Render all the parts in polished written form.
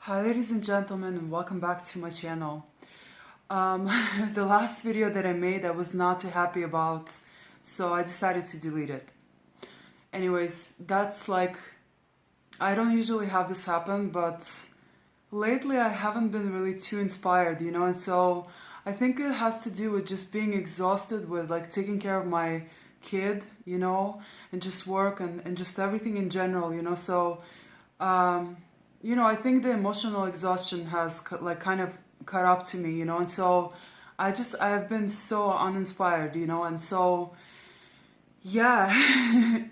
Hi ladies and gentlemen, and welcome back to my channel. The last video that I made I was not too happy about, so I decided to delete it. Anyways, that's like, I don't usually have this happen, but lately I haven't been really too inspired, and so I think it has to do with just being exhausted with like taking care of my kid, and just work and just everything in general, so um, I think the emotional exhaustion has kind of caught up to me, and so I've been so uninspired, and so yeah,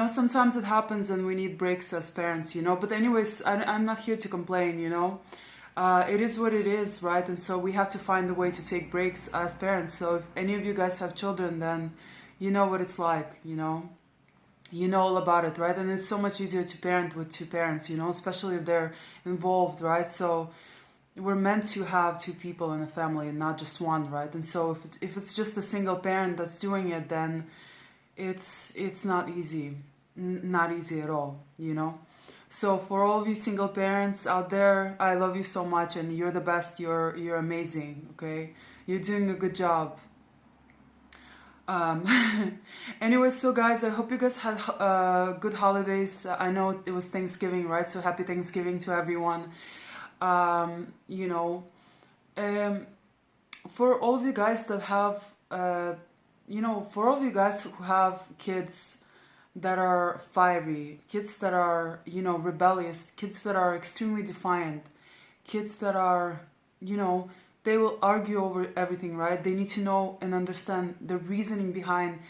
sometimes it happens and we need breaks as parents, but anyways, I'm not here to complain, it is what it is, right? And so we have to find a way to take breaks as parents. So if any of you guys have children, then you know what it's like, you know all about it, right? And it's so much easier to parent with two parents, especially if they're involved, right? So we're meant to have two people in a family and not just one, right? And so if it's just a single parent that's doing it, then it's not easy, not easy at all, So for all of you single parents out there, I love you so much, and you're the best. You're amazing. Okay, you're doing a good job. Anyway, so guys, I hope you guys had good holidays. I know it was Thanksgiving, right? So happy Thanksgiving to everyone. Um, you know, um, for all of you guys that have, for all of you guys who have kids that are fiery, kids that are, rebellious, kids that are extremely defiant, kids that are, they will argue over everything, right? They need to know and understand the reasoning behind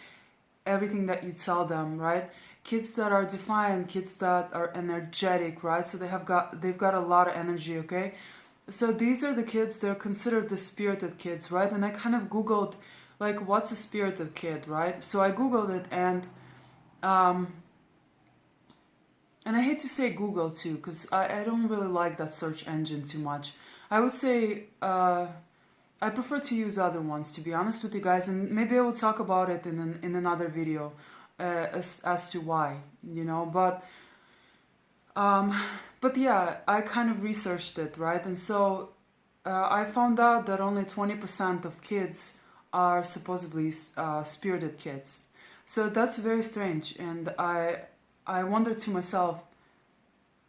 everything that you tell them, right? Kids that are defiant, kids that are energetic, right? So they've got a lot of energy, okay? So these are the kids, they're considered the spirited kids, right? And I kind of Googled, like, what's a spirited kid, right? So I Googled it, um, and I hate to say Google too, because I don't really like that search engine too much. I would say I prefer to use other ones, to be honest with you guys, and maybe I will talk about it in another video as to why, um, but yeah, I kind of researched it, right? And so I found out that only 20% of kids are supposedly spirited kids. So that's very strange, and I wondered to myself,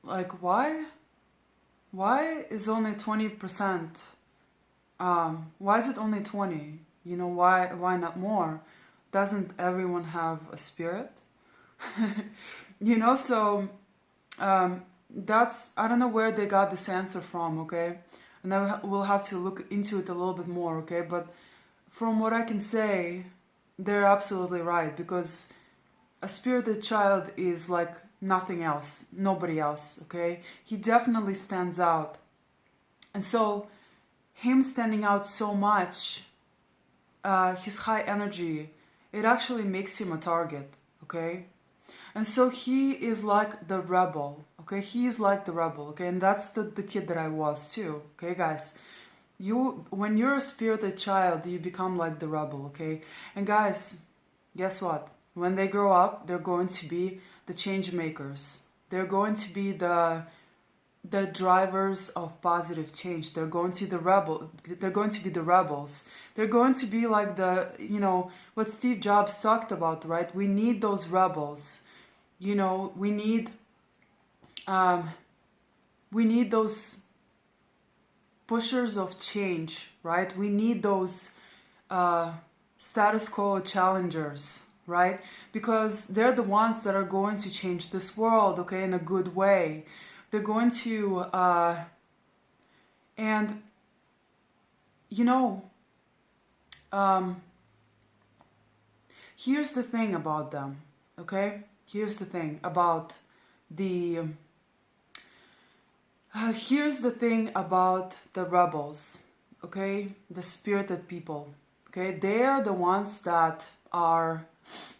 like, why? Why is only 20%? Why is it only 20? Why not more? Doesn't everyone have a spirit? So that's, I don't know where they got this answer from, okay? And we'll have to look into it a little bit more, okay? But from what I can say, they're absolutely right, because a spirited child is like nothing else, nobody else, okay? He definitely stands out. And so him standing out so much, his high energy, it actually makes him a target, okay? And so he is like the rebel, okay? He is like the rebel, okay? And that's the kid that I was too, okay, guys? When you're a spirited child, you become like the rebel, okay? And guys, guess what? When they grow up, they're going to be the change makers. They're going to be the drivers of positive change. They're going to be the rebels. They're going to be like what Steve Jobs talked about, right? We need those rebels. We need those pushers of change, right? We need those status quo challengers, right? Because they're the ones that are going to change this world, okay, in a good way. They're going to, and, here's the thing about them, okay? Here's the thing about here's the thing about the rebels, okay? The spirited people, okay? They are the ones that are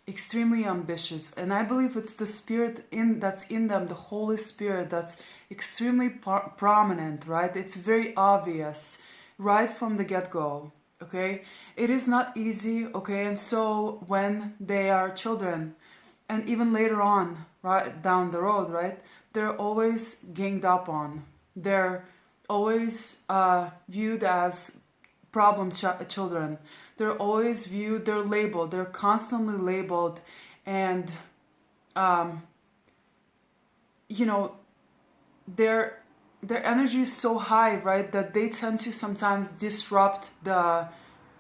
extremely ambitious, and I believe it's the spirit that's in them, the Holy Spirit, that's extremely prominent, right? It's very obvious right from the get-go, okay? It is not easy, okay? And so when they are children, and even later on, right down the road, right, they're always ganged up on, they're always viewed as problem children. They're always viewed, they're labeled, they're constantly labeled, and you know, their energy is so high, right, that they tend to sometimes disrupt the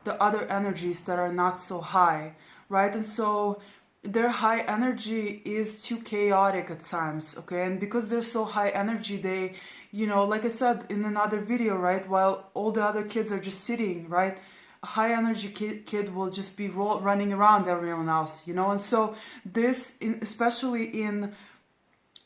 other energies that are not so high, right? And so their high energy is too chaotic at times, okay? And because they're so high energy, they, you know, like I said in another video, right, while all the other kids are just sitting, right, a high energy kid will just be running around everyone else, you know? And so this, especially in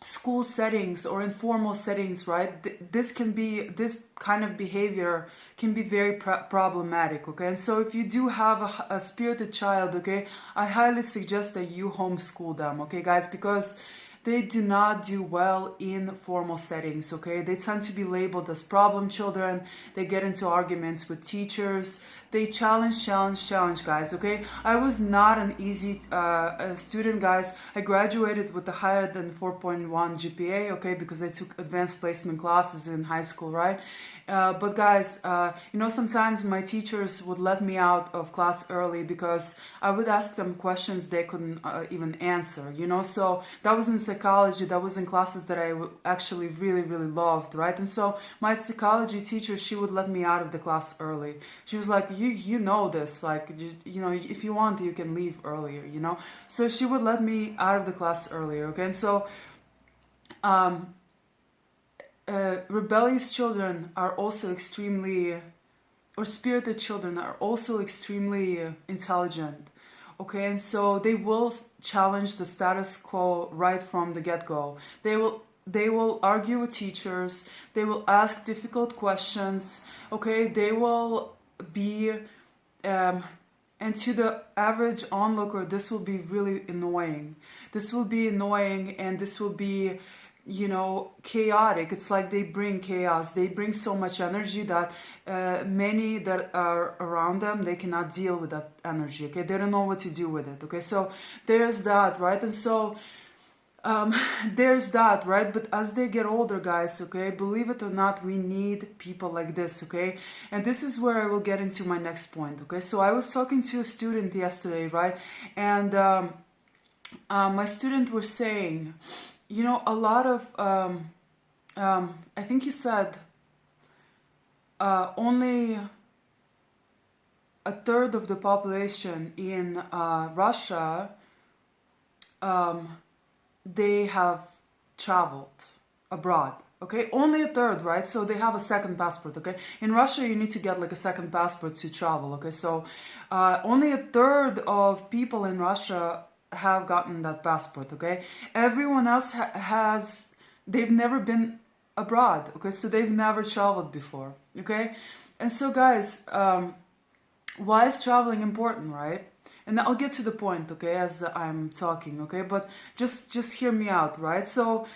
school settings or informal settings, right, this kind of behavior can be very problematic, okay? And so if you do have a spirited child, okay, I highly suggest that you homeschool them, okay, guys, because they do not do well in formal settings, okay? They tend to be labeled as problem children. They get into arguments with teachers. They challenge, guys, okay? I was not an easy student, guys. I graduated with a higher than 4.1 GPA, okay, because I took advanced placement classes in high school, right? But guys, you know, sometimes my teachers would let me out of class early because I would ask them questions they couldn't even answer, you know? So that was in psychology, that was in classes that I actually really, really loved, right? And so my psychology teacher, she would let me out of the class early. She was like, you know this, like, you know, if you want, you can leave earlier, you know? So she would let me out of the class earlier, okay? And so, rebellious children are also extremely, or spirited children are also extremely intelligent, okay? And so they will challenge the status quo right from the get-go. They will argue with teachers. They will ask difficult questions, okay? They will be, and to the average onlooker, this will be really annoying. This will be annoying, and this will be, you know, chaotic. It's like they bring chaos. They bring so much energy that many that are around them, they cannot deal with that energy, okay? They don't know what to do with it, okay? So there's that, right? And so there's that, right? But as they get older, guys, okay, believe it or not, we need people like this, okay? And this is where I will get into my next point, okay? So I was talking to a student yesterday, right? And my student was saying, you know, a lot of, I think he said only a third of the population in Russia, they have traveled abroad, okay? Only a third, right? So they have a second passport, okay? In Russia, you need to get like a second passport to travel, okay? So only a third of people in Russia have gotten that passport, okay? Everyone else has, they've never been abroad, okay? So they've never traveled before, okay? And so guys, why is traveling important, right? And I'll get to the point, okay, as I'm talking, okay? But just hear me out, right? So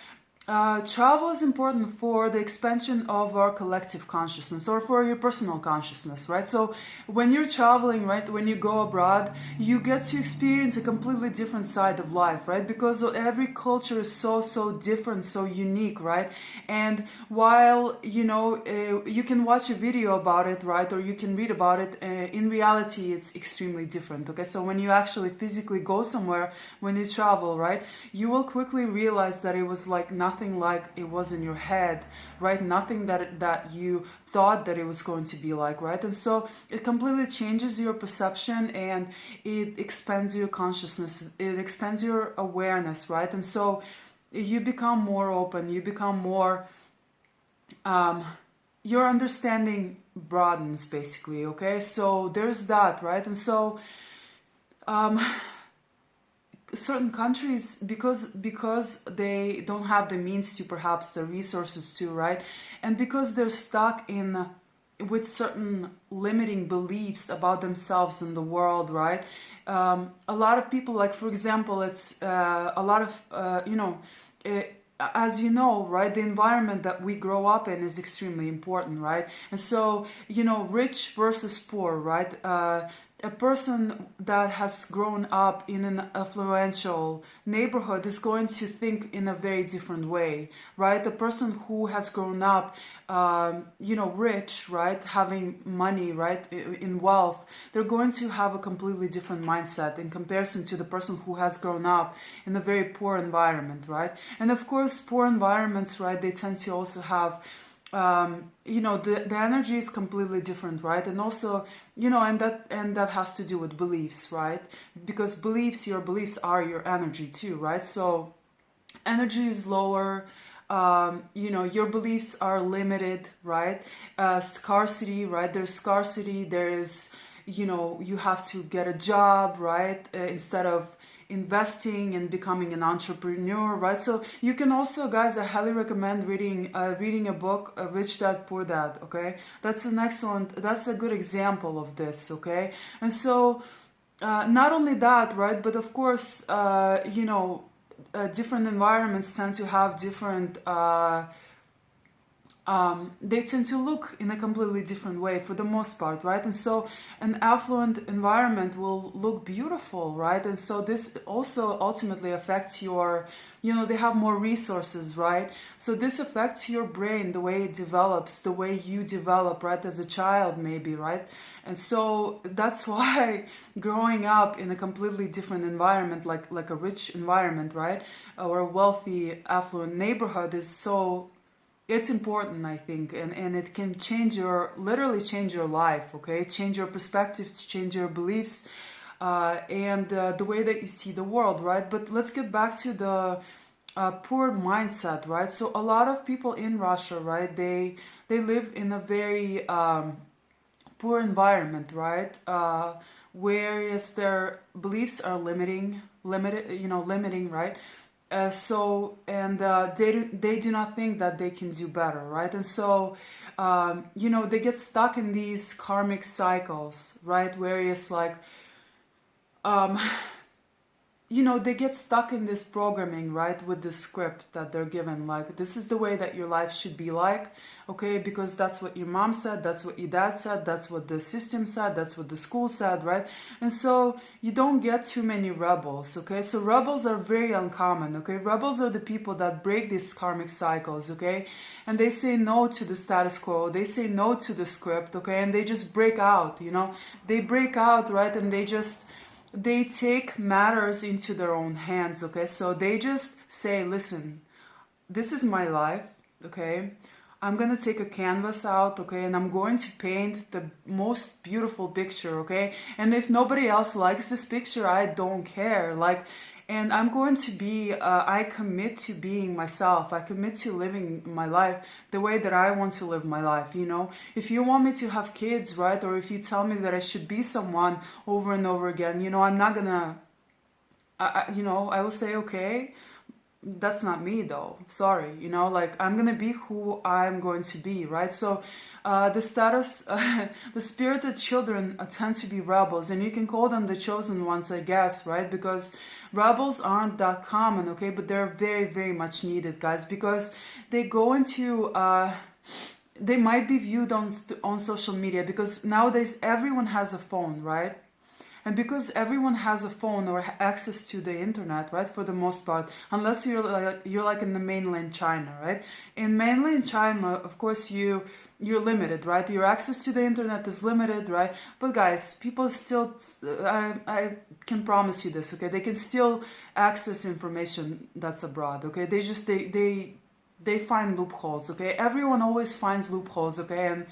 travel is important for the expansion of our collective consciousness or for your personal consciousness, right? So when you're traveling, right, when you go abroad, you get to experience a completely different side of life, right? Because every culture is so different, so unique, right? And while, you know, you can watch a video about it, right, or you can read about it, in reality, it's extremely different, okay? So when you actually physically go somewhere, when you travel, right, you will quickly realize that it was like nothing like it was in your head, right? Nothing that you thought that it was going to be like, right? And so it completely changes your perception and it expands your consciousness, it expands your awareness, right? And so you become more open, you become more, your understanding broadens basically, okay? So there's that, right? And so certain countries, because they don't have the means to, perhaps the resources to, right, and because they're stuck in with certain limiting beliefs about themselves and the world, right, a lot of people, like for example, it's a lot of you know, as you know, right, the environment that we grow up in is extremely important, right? And so, you know, rich versus poor, right? a person that has grown up in an affluential neighborhood is going to think in a very different way, right? The person who has grown up, rich, right, having money, right, in wealth, they're going to have a completely different mindset in comparison to the person who has grown up in a very poor environment, right? And of course, poor environments, right, they tend to also have the energy is completely different, right? And also, and that has to do with beliefs, right? Because your beliefs are your energy too, right? So energy is lower. Your beliefs are limited, right? Scarcity, right? There's scarcity. There's, you have to get a job, right? Instead of investing and becoming an entrepreneur, right? So you can also, guys, I highly recommend reading a book, Rich Dad Poor Dad. Okay, that's a good example of this. Okay, and so not only that, right? But of course, different environments tend to have different. They tend to look in a completely different way for the most part, right? And so an affluent environment will look beautiful, right? And so this also ultimately affects your, they have more resources, right? So this affects your brain, the way it develops, the way you develop, right? As a child, maybe, right? And so that's why growing up in a completely different environment, like a rich environment, right? Or a wealthy, affluent neighborhood is so, it's important, I think, and it can literally change your life, okay? Change your perspective, change your beliefs, and the way that you see the world, right? But let's get back to the poor mindset, right? So a lot of people in Russia, right, they live in a very poor environment, right? Whereas their beliefs are limiting, right? They do not think that they can do better, right? And so, they get stuck in these karmic cycles, right? Whereas they get stuck in this programming, right? With the script that they're given, like, this is the way that your life should be like, okay? Because that's what your mom said, that's what your dad said, that's what the system said, that's what the school said, right? And so you don't get too many rebels, okay? So rebels are very uncommon, okay? Rebels are the people that break these karmic cycles, okay? And they say no to the status quo, they say no to the script, okay? And they just break out, they break out, right? And they take matters into their own hands, okay? So they just say, listen, this is my life, okay? I'm gonna take a canvas out, okay? And I'm going to paint the most beautiful picture, okay? And if nobody else likes this picture, I don't care. And I'm going to be, I commit to being myself. I commit to living my life the way that I want to live my life, If you want me to have kids, right? Or if you tell me that I should be someone over and over again, I'm not gonna, I will say, okay, that's not me though. Sorry, I'm gonna be who I'm going to be, right? So the spirited children tend to be rebels, and you can call them the chosen ones, I guess, right? Because rebels aren't that common, okay? But they're very, very much needed, guys, because they go into, they might be viewed on social media, because nowadays everyone has a phone, right? And because everyone has a phone or access to the internet, right, for the most part, unless you're like in the mainland China, right? In mainland China, of course, you're limited, right? Your access to the internet is limited, right? But guys, people still, I can promise you this, okay? They can still access information that's abroad, okay? They find loopholes, okay? Everyone always finds loopholes, okay? And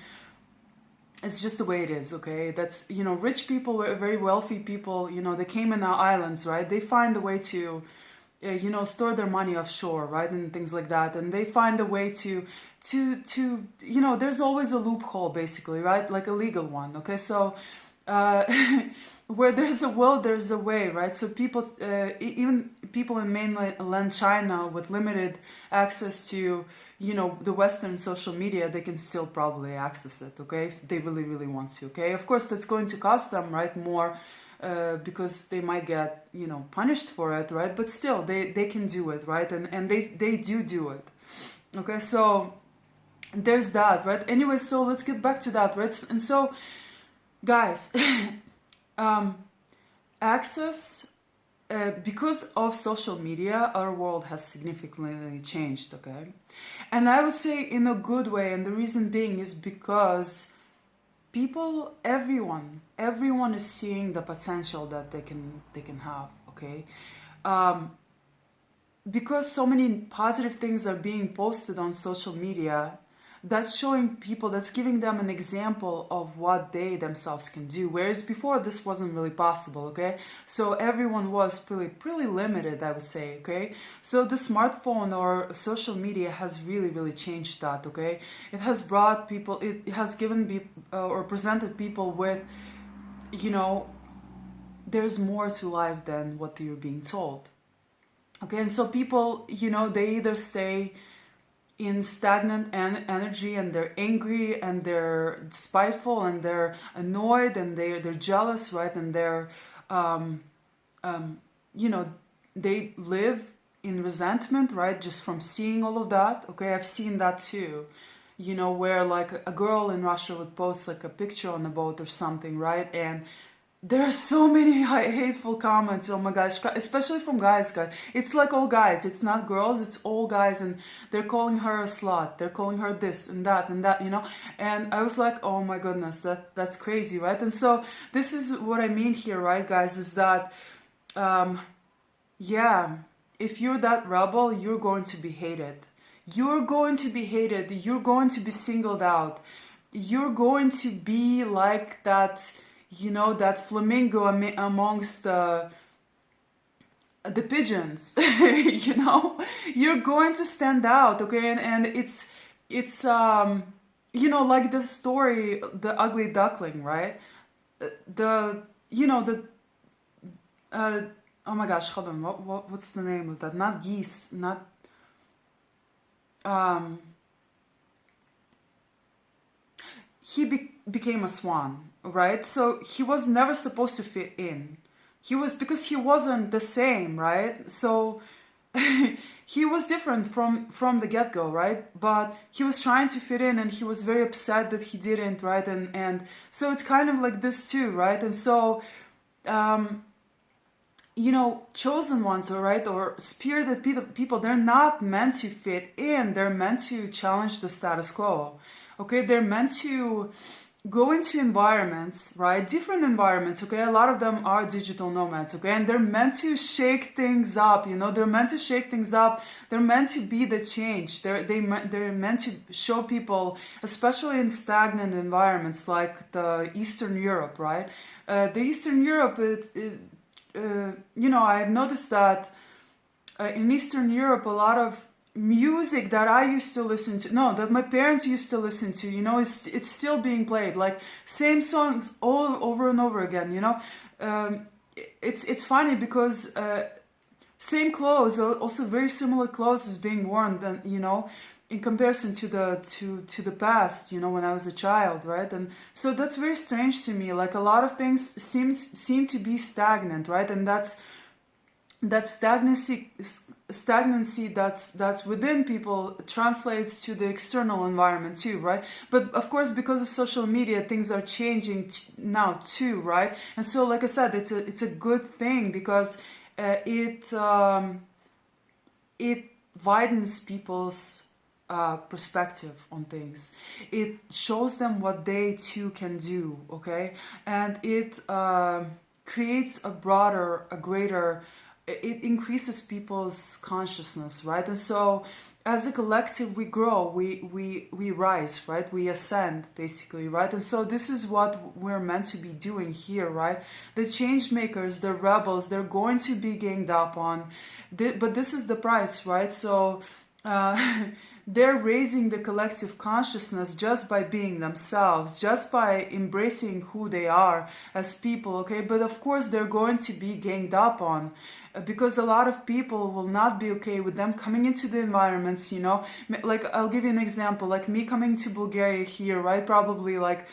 it's just the way it is, okay? That's, rich people, very wealthy people, the Cayman Islands, right? They find a way to, store their money offshore, right? And things like that. And they find a way to there's always a loophole, basically, right? Like a legal one, okay? So, where there's a will, there's a way, right? So people, even people in mainland China with limited access to, the Western social media, they can still probably access it, okay? If they really, really want to, okay? Of course, that's going to cost them, right, more, because they might get, punished for it, right? But still, they can do it, right? And they do it, okay? So there's that, right? Anyway, so let's get back to that, right? And so, guys, um, access, because of social media, our world has significantly changed, okay? And I would say in a good way, and the reason being is because people, everyone is seeing the potential that they can have, okay? Um, because so many positive things are being posted on social media, that's showing people, that's giving them an example of what they themselves can do, whereas before this wasn't really possible, okay? So everyone was pretty limited, I would say, okay? So the smartphone or social media has really changed that, okay? It has brought people, it has given or presented people with, you know, there's more to life than what you're being told. Okay, and so people, they either stay in stagnant energy, and they're angry, and they're spiteful, and they're annoyed, and they're jealous, right? And they're, um, um, you know, they live in resentment, right? Just from seeing all of that. Okay, I've seen that too. Where like a girl in Russia would post like a picture on a boat or something, right? And there are so many hateful comments. Oh my gosh, especially from guys. It's like all guys. It's not girls. It's all guys, and they're calling her a slut. They're calling her this and that and that. And I was like, oh my goodness, that's crazy, right? And so this is what I mean here, right, guys? Is that, yeah, if you're that rebel, you're going to be hated. You're going to be hated. You're going to be singled out. You're going to be like that. That flamingo amongst the pigeons. You're going to stand out, okay? And it's like the story, the ugly duckling, right? The the oh my gosh, hold on, what's the name of that? Not geese, not um he became a swan, right? So he was never supposed to fit in. Because he wasn't the same, right? So he was different from the get-go, right? But he was trying to fit in, and he was very upset that he didn't, right? And so it's kind of like this too, right? And so chosen ones, all right, or spirited people, they're not meant to fit in. They're meant to challenge the status quo. Okay, they're meant to go into environments, right? Different environments, okay? A lot of them are digital nomads, okay? And they're meant to shake things up, they're meant to shake things up. They're meant to be the change. They're meant to show people, especially in stagnant environments like the Eastern Europe, right? The Eastern Europe, I've noticed that in Eastern Europe, a lot of music that I used to listen to, no, that my parents used to listen to, it's still being played, like same songs all over and over again. It's funny because same clothes, also very similar clothes is being worn than in comparison to the past, when I was a child, right? And so that's very strange to me. Like a lot of things seem to be stagnant, right? And that stagnancy that's within people translates to the external environment too, right? But of course, because of social media, things are changing now too, right? And so, like I said, it's a good thing because it widens people's perspective on things. It shows them what they too can do, okay? And it creates a greater, it increases people's consciousness, right? And so as a collective, we grow, we rise, right? We ascend, basically, right? And so this is what we're meant to be doing here, right? The change makers, the rebels, they're going to be ganged up on, but this is the price, right? So they're raising the collective consciousness just by being themselves, just by embracing who they are as people, okay? But of course, they're going to be ganged up on because a lot of people will not be okay with them coming into the environments, Like, I'll give you an example, like me coming to Bulgaria here, right? Probably like,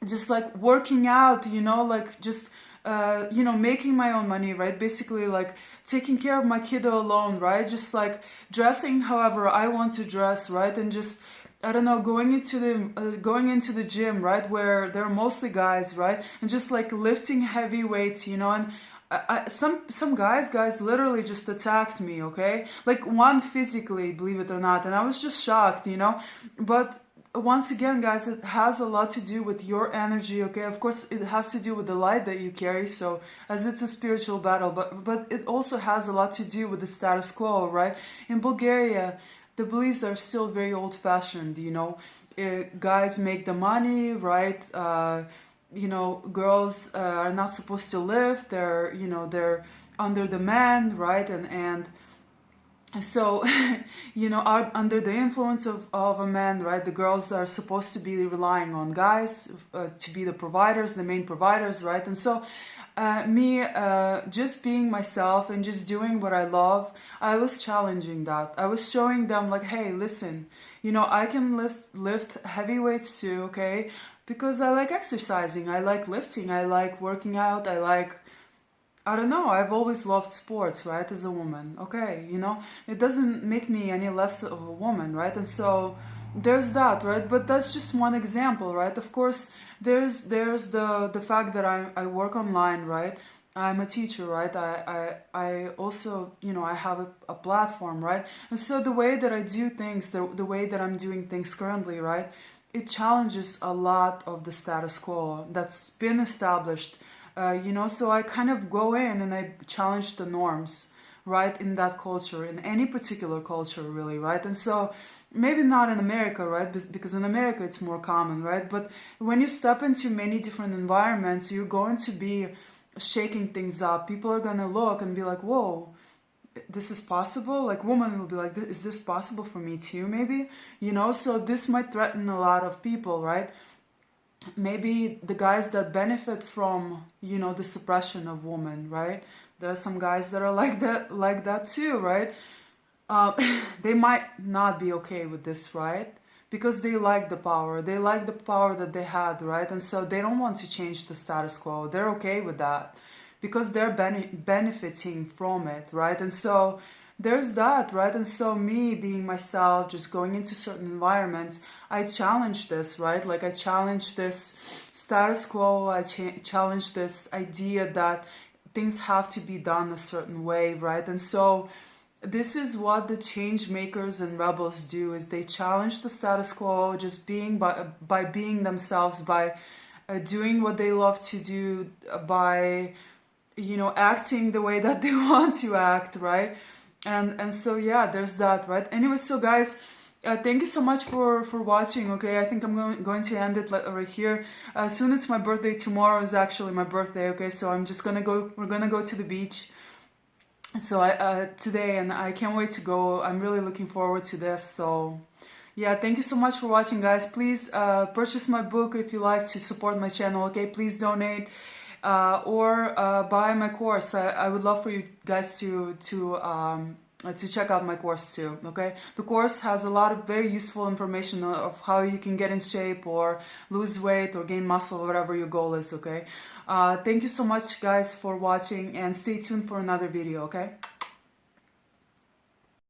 just like working out, like just, making my own money, right? Basically like taking care of my kiddo alone, right? Just like dressing however I want to dress, right? And just I don't know, going into the gym, right, where there are mostly guys, right, and just like lifting heavy weights, you know, and some guys literally just attacked me, okay, like one physically, believe it or not, and I was just shocked, you know, but once again, guys, it has a lot to do with your energy, okay? Of course, it has to do with the light that you carry, so as it's a spiritual battle, but it also has a lot to do with the status quo, right? In Bulgaria, the beliefs are still very old-fashioned, you know? Guys make the money, right? You know, girls are not supposed to live. They're, you know, they're under the man, right? And so, you know, are under the influence of a man, right? The girls are supposed to be relying on guys to be the providers, the main providers, right? And so, me just being myself and just doing what I love, I was challenging that. I was showing them like, hey, listen, you know, I can lift heavy weights too, okay? Because I like exercising, I like lifting, I like working out, I don't know, I've always loved sports, right, as a woman, okay, you know, it doesn't make me any less of a woman, right, and so there's that, right, but that's just one example, right, of course, there's the fact that I work online, right, I'm a teacher, right, I also, you know, I have a platform, right, and so the way that I do things, the way that I'm doing things currently, right, it challenges a lot of the status quo that's been established. You know, so I kind of go in and I challenge the norms, right, in that culture, in any particular culture, really, right? And so maybe not in America, right, because in America it's more common, right? But when you step into many different environments, you're going to be shaking things up. People are going to look and be like, whoa, this is possible? Like, women will be like, is this possible for me too, maybe? You know, so this might threaten a lot of people, right? Maybe the guys that benefit from, you know, the suppression of women, right? There are some guys that are like that too, right? uh, they might not be okay with this, right? Because they like the power that they had, right? And so they don't want to change the status quo. They're okay with that because they're benefiting from it, right? And so there's that, right? And so me being myself, just going into certain environments, I challenge this, right? Like I challenge this status quo. I challenge this idea that things have to be done a certain way, right? And so this is what the change makers and rebels do, is they challenge the status quo, just being by being themselves, by doing what they love to do, by, you know, acting the way that they want to act, right? And so yeah, there's that, right? Anyway, so guys, thank you so much for watching. Okay, I think I'm going to end it right here. Soon it's my birthday. Tomorrow is actually my birthday. Okay, so I'm just gonna go. We're gonna go to the beach. So today, and I can't wait to go. I'm really looking forward to this. So yeah, thank you so much for watching, guys. Please purchase my book if you like to support my channel. Okay, please donate. Or buy my course. I would love for you guys to check out my course too. Okay, the course has a lot of very useful information of how you can get in shape or lose weight or gain muscle or whatever your goal is. Okay, thank you so much, guys, for watching, and stay tuned for another video. Okay.